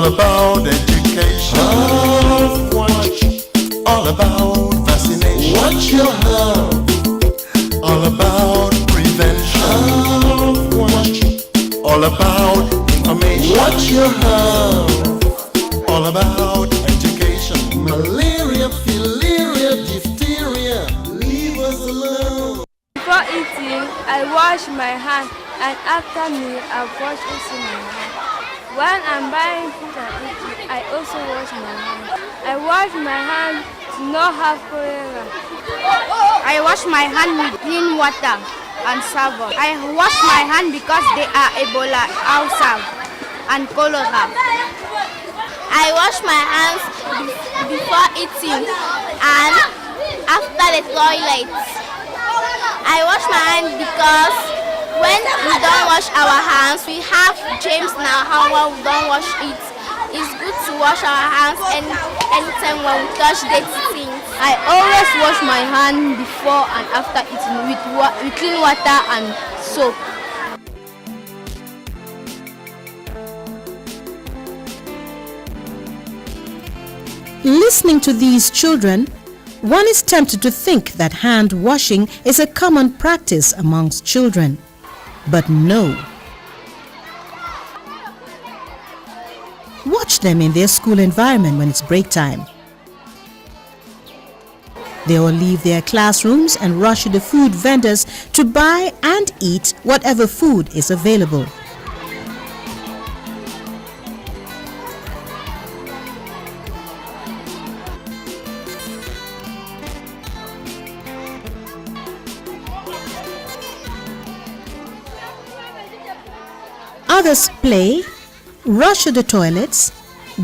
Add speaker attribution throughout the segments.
Speaker 1: about education.
Speaker 2: Health watch.
Speaker 1: All about vaccination.
Speaker 2: Watch your health.
Speaker 1: All about prevention.
Speaker 2: Health watch.
Speaker 1: All about information.
Speaker 2: Watch your health.
Speaker 1: All about education.
Speaker 2: Malaria, filarial, diphtheria. Leave us alone.
Speaker 3: Before eating, I wash my hand, and after meal, I wash also my hand. When I'm buying food and eating, I also wash my hand. I wash my hand to not have cholera.
Speaker 4: I wash my hand with clean water and sabon. I wash my hand because they are Ebola, ulcer, and cholera.
Speaker 5: I wash my hands before eating and after the toilet. I wash my hands because when we don't wash our hands, we have germs in our hand when we don't wash it. It's good to wash our hands anytime when we touch dirty things.
Speaker 4: I always wash my hand before and after eating with clean water and soap.
Speaker 6: Listening to these children, one is tempted to think that hand washing is a common practice amongst children. But no. Watch them in their school environment when it's break time. They all leave their classrooms and rush to the food vendors to buy and eat whatever food is available. Others play, rush to the toilets,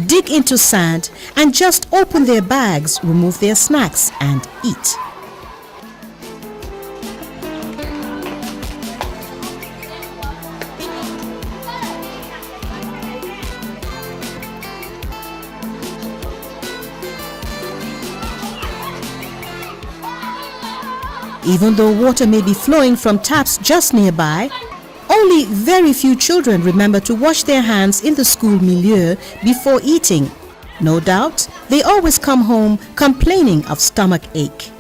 Speaker 6: dig into sand, and just open their bags, remove their snacks, and eat. Even though water may be flowing from taps just nearby, only very few children remember to wash their hands in the school milieu before eating. No doubt, they always come home complaining of stomach ache.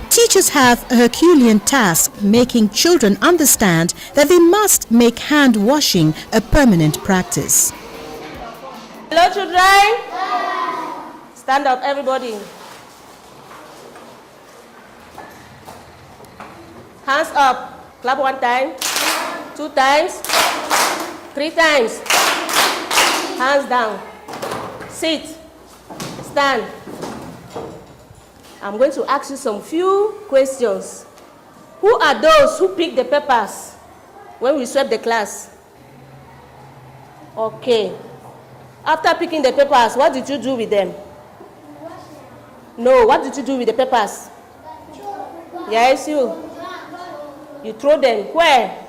Speaker 6: Teachers have a Herculean task making children understand that they must make hand washing a permanent practice.
Speaker 7: Hello children, stand up everybody. Hands up, clap 1 time, 2 times, 3 times. Hands down, sit, stand. I'm going to ask you some few questions. Who are those who pick the papers when we sweep the class? Okay. After picking the papers, what did you do with them? No, what did you do with the papers? Yes, you. You throw them where?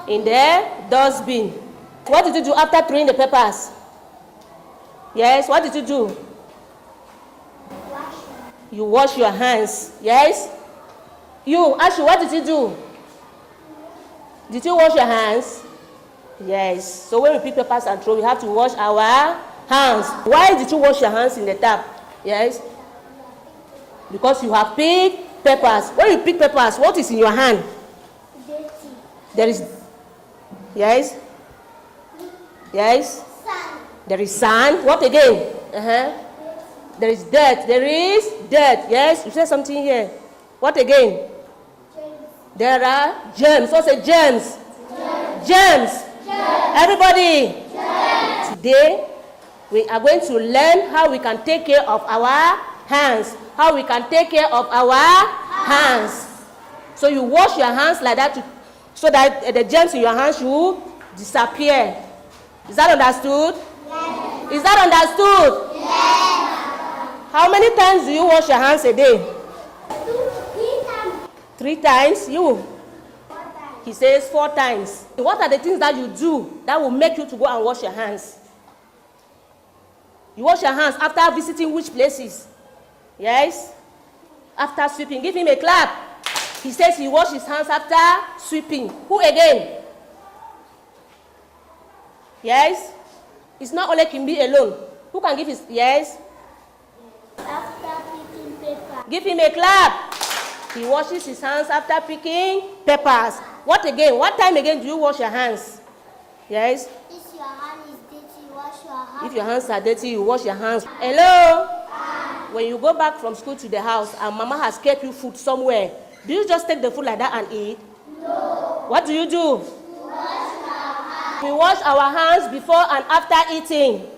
Speaker 7: In the dustbin. What did you do after throwing the papers? Yes, what did you do? You wash your hands. Yes? You, Ashley, what did you do? Did you wash your hands? Yes. So when we pick papers and throw, we have to wash our hands. Why did you wash your hands in the tap? Yes? Because you have picked papers. When you pick papers, what is in your hand? There is, yes? Yes? Sand. There is sand. What again? There is dirt. There is dirt. Yes? You said something here. What again? Germs. There are germs. What's a germs? Germs. Everybody. Germs. Today, we are going to learn how we can take care of our hands. How we can take care of our hands. So you wash your hands like that so that the germs in your hands should disappear. Is that understood? Yes. Is that understood? Yes. How many times do you wash your hands a day?
Speaker 5: 3 times.
Speaker 7: 3 times? You?
Speaker 5: 4 times.
Speaker 7: He says 4 times. What are the things that you do that will make you to go and wash your hands? You wash your hands after visiting which places? Yes? After sweeping. Give him a clap. He says he washed his hands after sweeping. Who again? Yes? It's not only Kimbi alone. Who can give his... Yes?
Speaker 5: After picking paper.
Speaker 7: Give him a clap. He washes his hands after picking peppers. What again? What time again do you wash your hands? Yes?
Speaker 5: If your hand is dirty, wash your hands.
Speaker 7: If your hands are dirty, you wash your hands. Hello? When you go back from school to the house and mama has kept you food somewhere, do you just take the food like that and eat? No. What do you do? We wash our hands before and after eating.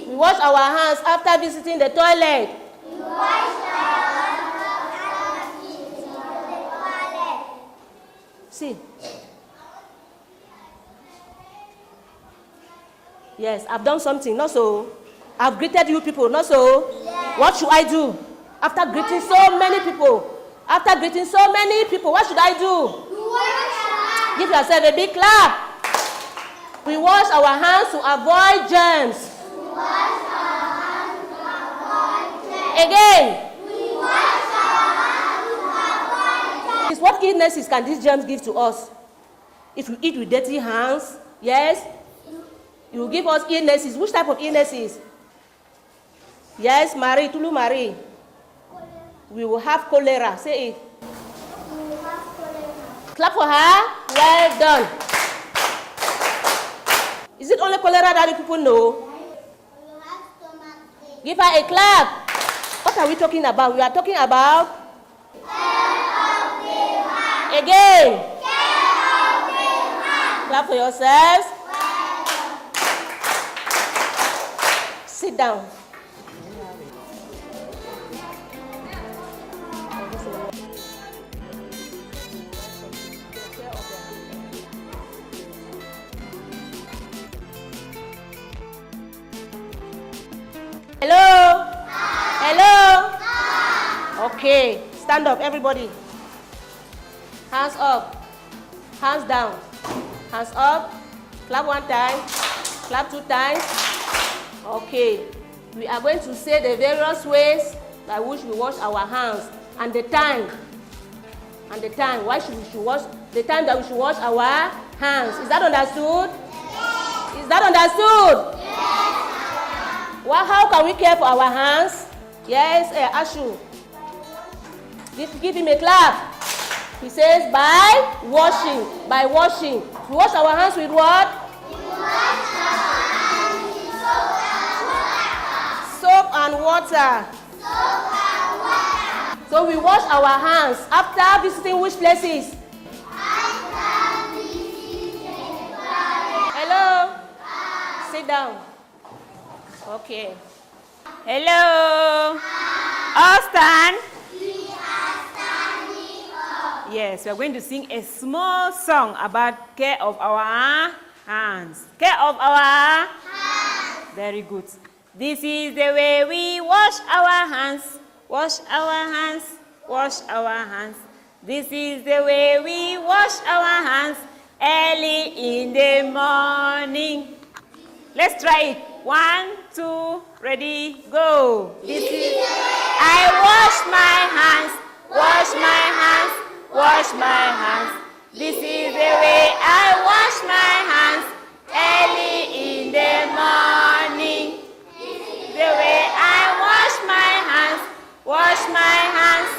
Speaker 7: We wash our hands after visiting the toilet. See. Yes, I've done something, not so. I've greeted you people, not so. Yes. What should I do? After greeting so many people, what should I do? Give yourself a big clap. We wash our hands to avoid germs. Again. What illnesses can these germs give to us? If we eat with dirty hands, yes? You will give us illnesses. Which type of illnesses? Yes, Marie, Tulu Marie. We will have cholera. Say it.
Speaker 5: We will have cholera.
Speaker 7: Clap for her. Well done. Is it only cholera that you people know?
Speaker 5: We will have stomachache.
Speaker 7: Give her a clap. What are we talking about? We are talking about again. Clap for yourselves. Sit down. Hello? Hello? Okay. Stand up, everybody. Hands up. Hands down. Hands up. Clap 1 time. Clap 2 times. Okay. We are going to say the various ways by which we wash our hands and the time. And the time. Why should we wash? The time that we should wash our hands. Is that understood? Yes. Is that understood? Yes. Well, how can we care for our hands? Yes, Ashu. Give him a clap. He says by washing. By washing. We wash our hands with what? Soap and water. So we wash our hands after visiting which places? Hello? Sit down. Okay.
Speaker 8: Hello. All stand. Yes, we are going to sing a small song about care of our hands. Care of our hands. Very good. This is the way we wash our hands. Wash our hands. Wash our hands. This is the way we wash our hands early in the morning. Let's try it. 1, 2, ready, go. This is I wash my hands. Wash my hands. Wash my hands. This is the way I wash my hands early in the morning. This is the way I wash my hands. Wash my hands.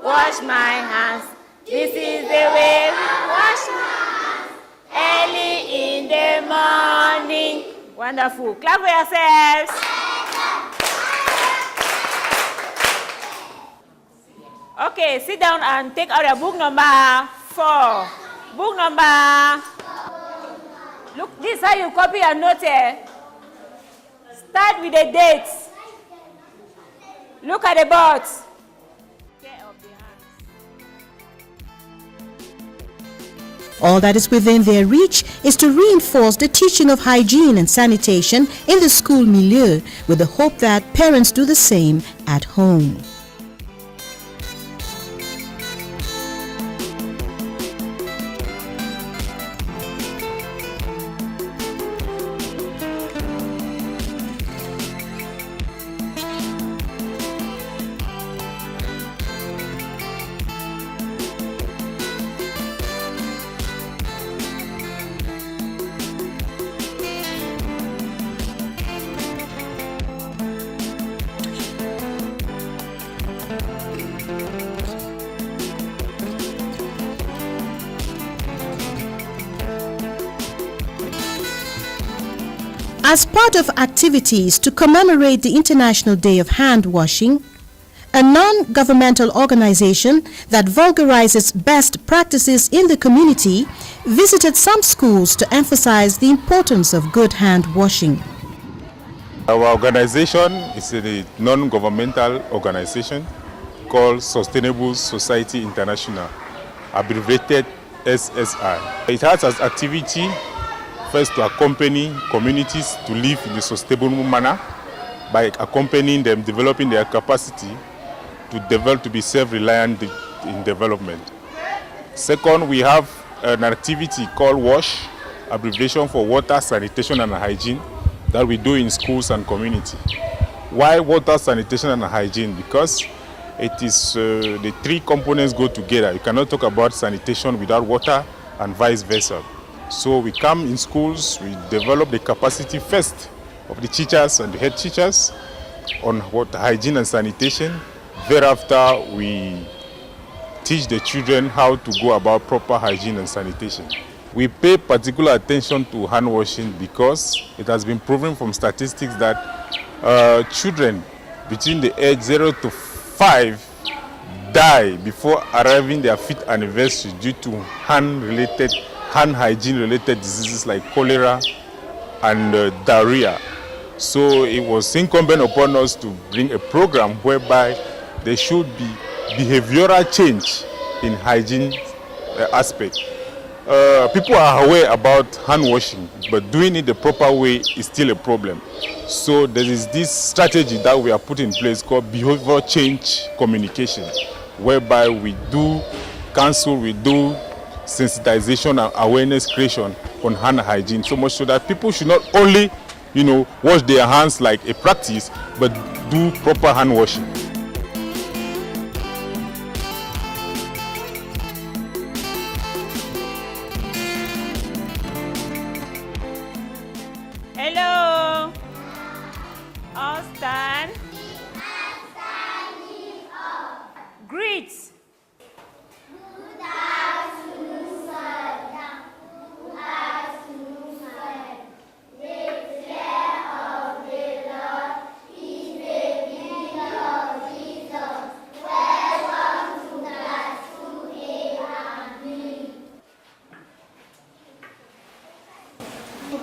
Speaker 8: Wash my hands. This is the way I wash my hands early in the morning. Wonderful. Clap for yourselves. Okay, sit down and take out your book number 4. Book number. Look, this is how you copy your note here. Start with the dates. Look at the board. Care of the hands.
Speaker 6: All that is within their reach is to reinforce the teaching of hygiene and sanitation in the school milieu with the hope that parents do the same at home. As part of activities to commemorate the International Day of Hand Washing, a non-governmental organization that vulgarizes best practices in the community visited some schools to emphasize the importance of good hand washing.
Speaker 9: Our organization is a non-governmental organization called Sustainable Society International, abbreviated SSI. It has as activity first to accompany communities to live in a sustainable manner by accompanying them, developing their capacity to develop to be self-reliant in development. Second, we have an activity called WASH, abbreviation for Water, Sanitation and Hygiene, that we do in schools and community. Why water, sanitation and hygiene? Because it is the three components go together. You cannot talk about sanitation without water and vice versa. So we come in schools, we develop the capacity first of the teachers and the head teachers on what hygiene and sanitation. Thereafter, we teach the children how to go about proper hygiene and sanitation. We pay particular attention to hand washing because it has been proven from statistics that children between the age 0 to 5 die before arriving their 5th anniversary due to hand hygiene related diseases like cholera and diarrhea. So it was incumbent upon us to bring a program whereby there should be behavioral change in hygiene aspect. People are aware about hand washing, but doing it the proper way is still a problem. So there is this strategy that we are put in place called behavioral change communication, whereby we do counsel, we do sensitization and awareness creation on hand hygiene, so much so that people should not only, wash their hands like a practice, but do proper hand washing.
Speaker 8: Hello. All stand. Greet.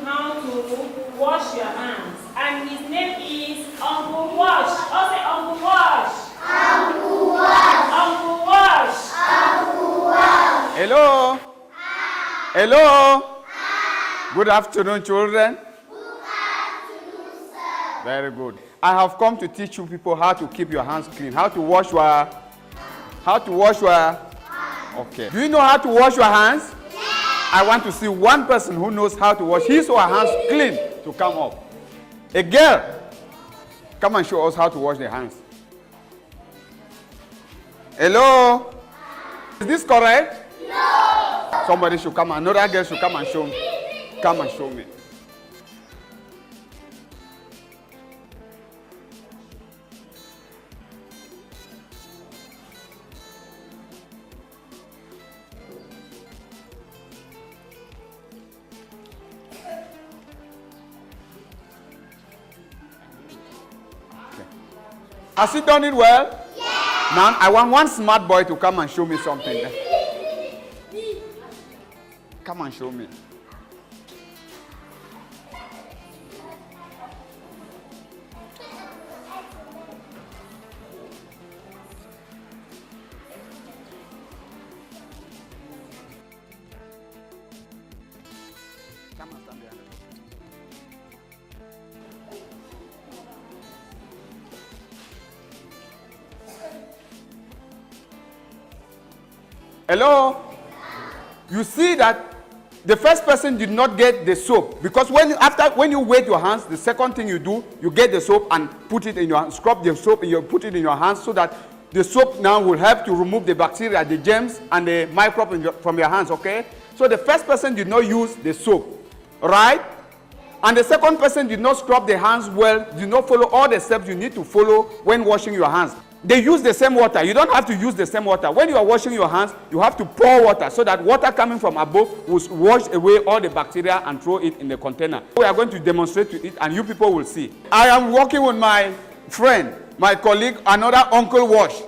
Speaker 8: How to wash your hands, and his name is Uncle Wash. I'll say Uncle Wash. Uncle Wash. Uncle Wash. Uncle Wash.
Speaker 10: Hello. Hi. Hello. Hi. Good afternoon, children. Good afternoon, sir. Very good. I have come to teach you people how to keep your hands clean, how to wash your hands. Okay. Do you know how to wash your hands? I want to see one person who knows how to wash his or her hands clean to come up. A girl, come and show us how to wash their hands. Hello? Is this correct? No. Somebody should come, another girl should come and show me. Come and show me. Has he done it well? Yes. Now, I want one smart boy to come and show me something. Come and show me. Hello? You see that the first person did not get the soap because when you wet your hands, the second thing you do, you get the soap and put it in your scrub the soap and you put it in your hands so that the soap now will help to remove the bacteria, the germs, and the microbes from your hands, okay? So the first person did not use the soap, right? And the second person did not scrub the hands well, did not follow all the steps you need to follow when washing your hands. They use the same water. You don't have to use the same water. When you are washing your hands, you have to pour water so that water coming from above will wash away all the bacteria and throw it in the container. We are going to demonstrate to it and you people will see. I am working with my friend, my colleague, another Uncle Wash.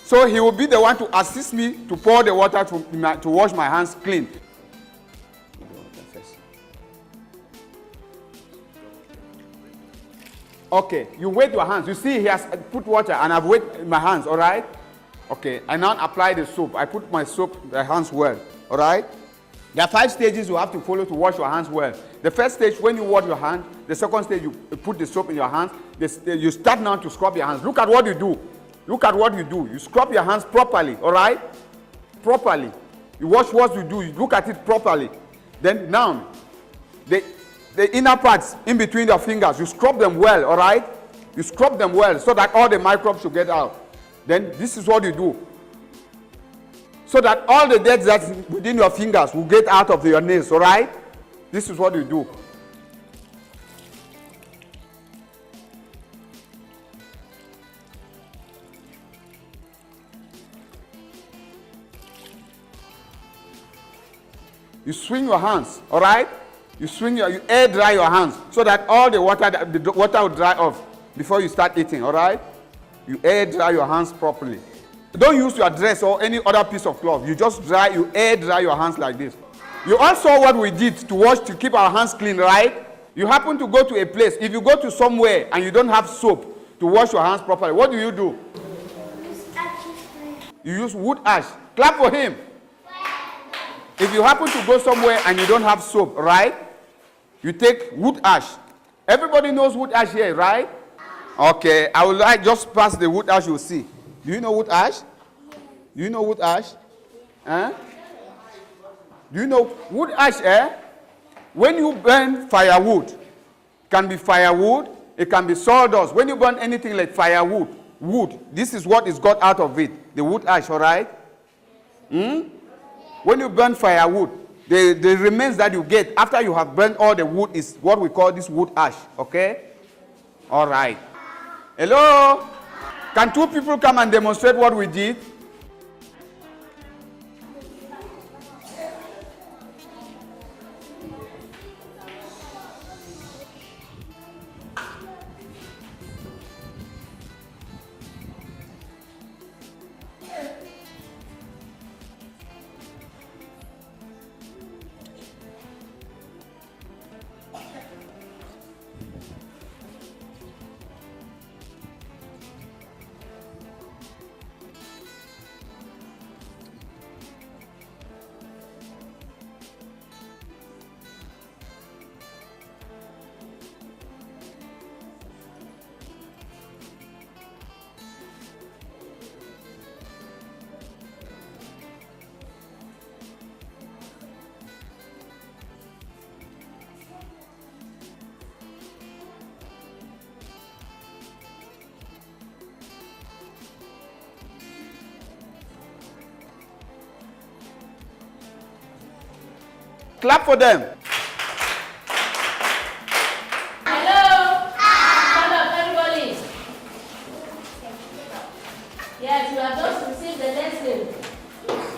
Speaker 10: So he will be the one to assist me to pour the water to wash my hands clean. Okay, you wet your hands. You see he has put water and I've wet my hands, all right? Okay, I now apply the soap. I put my soap, the hands well, all right? There are 5 stages you have to follow to wash your hands well. The first stage, when you wash your hand. The second stage, you put the soap in your hands. You start now to scrub your hands. Look at what you do. Look at what you do. You scrub your hands properly, all right? Properly. You watch what you do. You look at it properly. Then now, the inner parts in between your fingers, you scrub them well, all right? You scrub them well so that all the microbes will get out. Then this is what you do. So that all the dirt that's within your fingers will get out of your nails, all right? This is what you do. You swing your hands, all right? You air dry your hands so that all the water will dry off before you start eating, all right? You air dry your hands properly. Don't use your dress or any other piece of cloth. You air dry your hands like this. You all saw what we did to keep our hands clean, right? You happen to go to a place. If you go to somewhere and you don't have soap to wash your hands properly, what do? You use wood ash. Clap for him. If you happen to go somewhere and you don't have soap, right? You take wood ash. Everybody knows wood ash here, right? Okay, I will just pass the wood ash, you'll see. Do you know wood ash? Do you know wood ash? Huh? Do you know wood ash, When you burn firewood, it can be firewood, it can be sawdust. When you burn anything like firewood, wood, this is what is got out of it, the wood ash, all right? When you burn firewood, the remains that you get after you have burned all the wood is what we call this wood ash, okay? All right. Hello? Can 2 people come and demonstrate what we did? Clap for them.
Speaker 7: Hello. Stand up, everybody. Yes, we have just received the lesson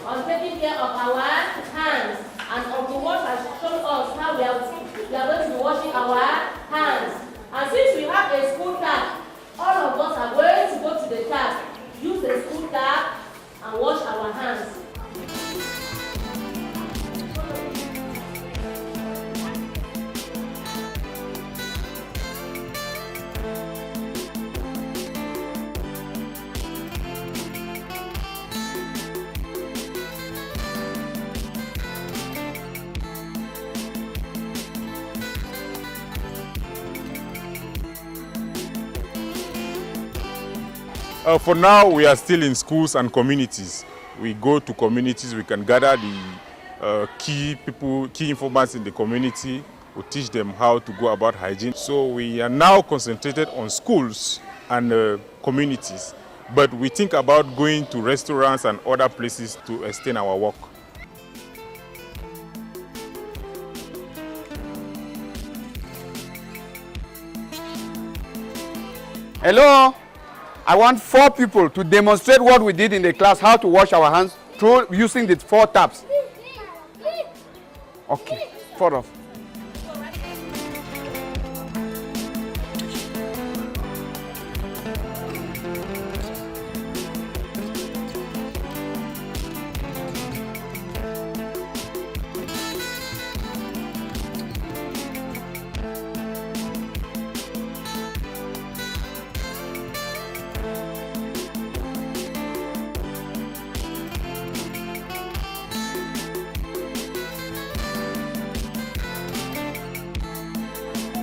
Speaker 7: on taking care of our hands, and Uncle Wash has shown us how we are going to be washing our hands. And since we have a school tap, all of us are going to go to the tap, use the school tap, and wash our hands.
Speaker 9: For now, we are still in schools and communities. We go to communities, we can gather the key informants in the community, we teach them how to go about hygiene. So we are now concentrated on schools and communities, but we think about going to restaurants and other places to extend our work.
Speaker 10: Hello? I want 4 people to demonstrate what we did in the class, how to wash our hands through using the 4 taps. Okay, 4 of.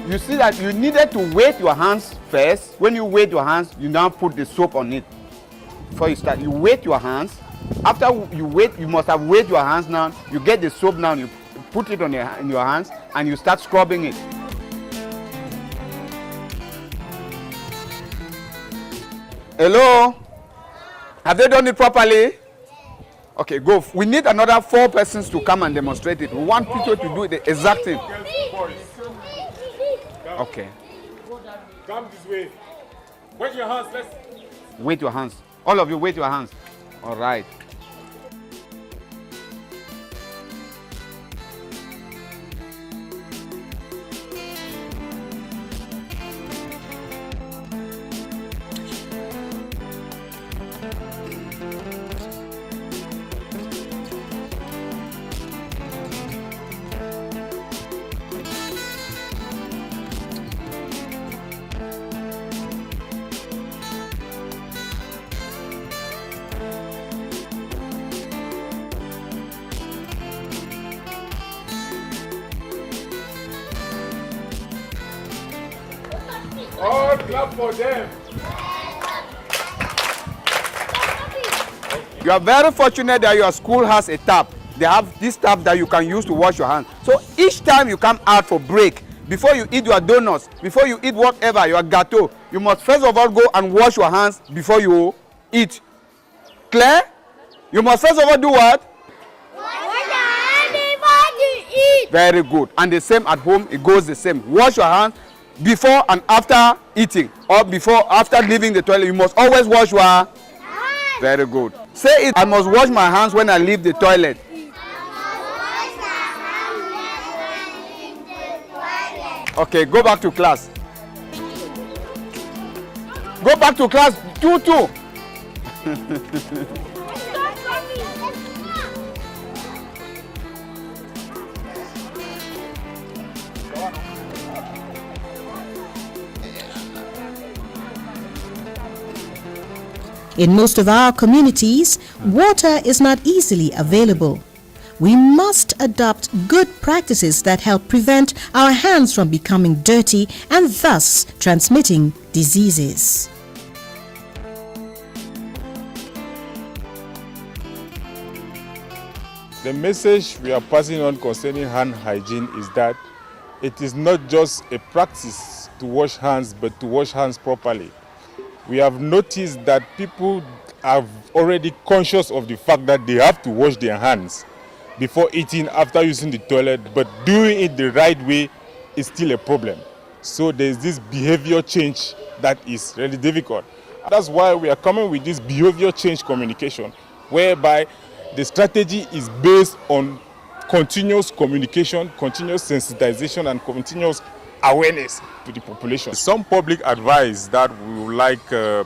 Speaker 10: You see that you needed to wet your hands first. When you wet your hands, you now put the soap on it. Before you start, you wet your hands. After you wet, you must have wet your hands now. You get the soap now, you put it on in your hands, and you start scrubbing it. Hello? Have they done it properly? Okay, go. We need another 4 persons to come and demonstrate it. We want people to do the exact thing. Okay.
Speaker 9: Come this way. Wet your hands. Let's.
Speaker 10: Wet your hands. All of you, wet your hands. All right.
Speaker 9: All clap for them.
Speaker 10: You are very fortunate that your school has a tap. They have this tap that you can use to wash your hands. So each time you come out for break, before you eat your donuts, before you eat whatever, your gâteau, you must first of all go and wash your hands before you eat. Clear? You must first of all do what?
Speaker 5: Wash your hands before you eat.
Speaker 10: Very good. And the same at home, it goes the same. Wash your hands before and after eating, or after leaving the toilet. You must always wash your hands. Very good. Say it. I must wash my hands when I leave the toilet. Okay, go back to class. Go back to class. 2-2.
Speaker 6: In most of our communities, water is not easily available. We must adopt good practices that help prevent our hands from becoming dirty and thus transmitting diseases.
Speaker 9: The message we are passing on concerning hand hygiene is that it is not just a practice to wash hands, but to wash hands properly. We have noticed that people are already conscious of the fact that they have to wash their hands before eating, after using the toilet, but doing it the right way is still a problem. So there's this behavior change that is really difficult. That's why we are coming with this behavior change communication, whereby the strategy is based on continuous communication, continuous sensitization, and continuous awareness to the population. Some public advice that we would like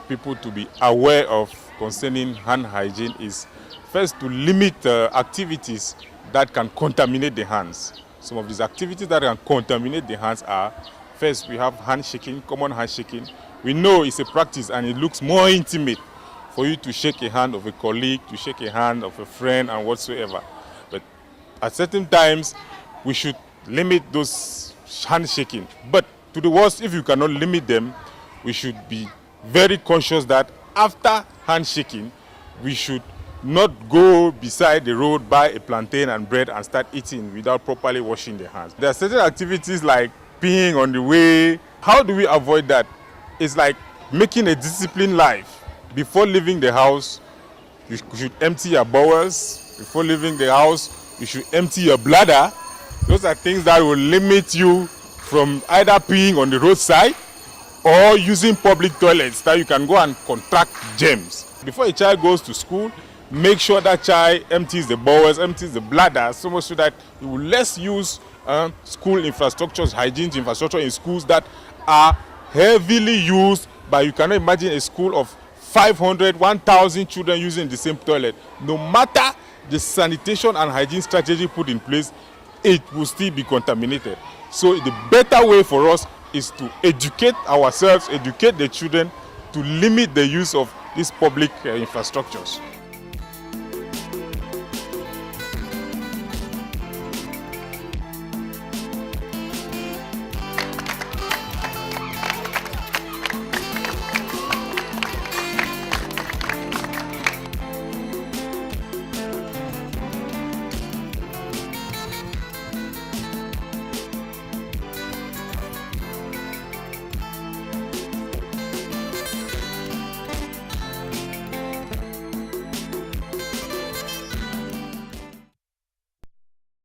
Speaker 9: people to be aware of concerning hand hygiene is first to limit activities that can contaminate the hands. Some of these activities that can contaminate the hands are, first we have handshaking, common handshaking. We know it's a practice and it looks more intimate for you to shake a hand of a colleague, to shake a hand of a friend and whatsoever. But at certain times, we should limit those handshaking. But to the worst, if you cannot limit them, we should be very conscious that after handshaking, we should not go beside the road, buy a plantain and bread and start eating without properly washing the hands. There are certain activities like peeing on the way. How do we avoid that? It's like making a disciplined life. Before leaving the house, you should empty your bowels. Before leaving the house, you should empty your bladder. Those are things that will limit you from either peeing on the roadside or using public toilets that you can go and contract germs. Before a child goes to school, make sure that child empties the bowels, empties the bladder, so much so that you will less use school infrastructures, hygiene infrastructure in schools that are heavily used by, you cannot imagine a school of 500, 1,000 children using the same toilet. No matter the sanitation and hygiene strategy put in place, it will still be contaminated. So the better way for us is to educate ourselves, educate the children to limit the use of these public infrastructures.